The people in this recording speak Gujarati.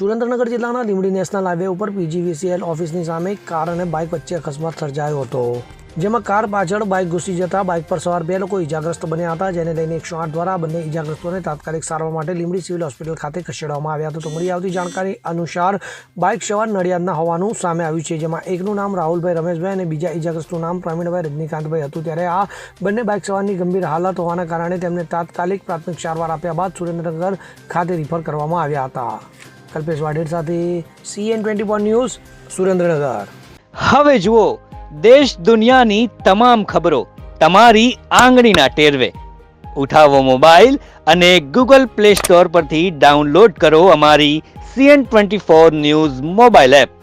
સુરેન્દ્રનગર જિલ્લાના લીંબડી નેશનલ હાઈવે ઉપર પીજીવીસીએલ ઓફિસની સામે કાર અને બાઇક વચ્ચે અકસ્માત સર્જાયો હતો, જેમાં કાર પાછળ બાઇક ઘૂસી જતા બાઇક પર સવાર 2 લોકો ઇજાગ્રસ્ત બન્યા હતા, જેને લઈને 108 દ્વારા બંને ઇજાગ્રસ્તોને તાત્કાલિક સારવાર માટે લીંબડી સિવિલ હોસ્પિટલ ખાતે ખસેડવામાં આવ્યા હતા. તો મળી આવતી જાણકારી અનુસાર બાઇક સવાર નડિયાદના હોવાનું સામે આવ્યું છે, જેમાં એકનું નામ રાહુલભાઈ રમેશભાઈ અને બીજા ઇજાગ્રસ્તનું નામ પ્રવીણભાઈ રજનીકાંતભાઈ હતું. ત્યારે આ બંને બાઇક સવારની ગંભીર હાલત હોવાના કારણે તેમને તાત્કાલિક પ્રાથમિક સારવાર આપ્યા બાદ સુરેન્દ્રનગર ખાતે રિફર કરવામાં આવ્યા હતા. કલ્પેશ વાઢેર સાથે CN24 ન્યૂઝ, સુરેન્દ્રનગર. હવે જુઓ દેશ દુનિયાની તમામ ખબરો તમારી આંગળીના ટેરવે. ઉઠાવો મોબાઈલ અને Google Play Store પરથી ડાઉનલોડ કરો અમારી CN24 ન્યૂઝ મોબાઈલ એપ.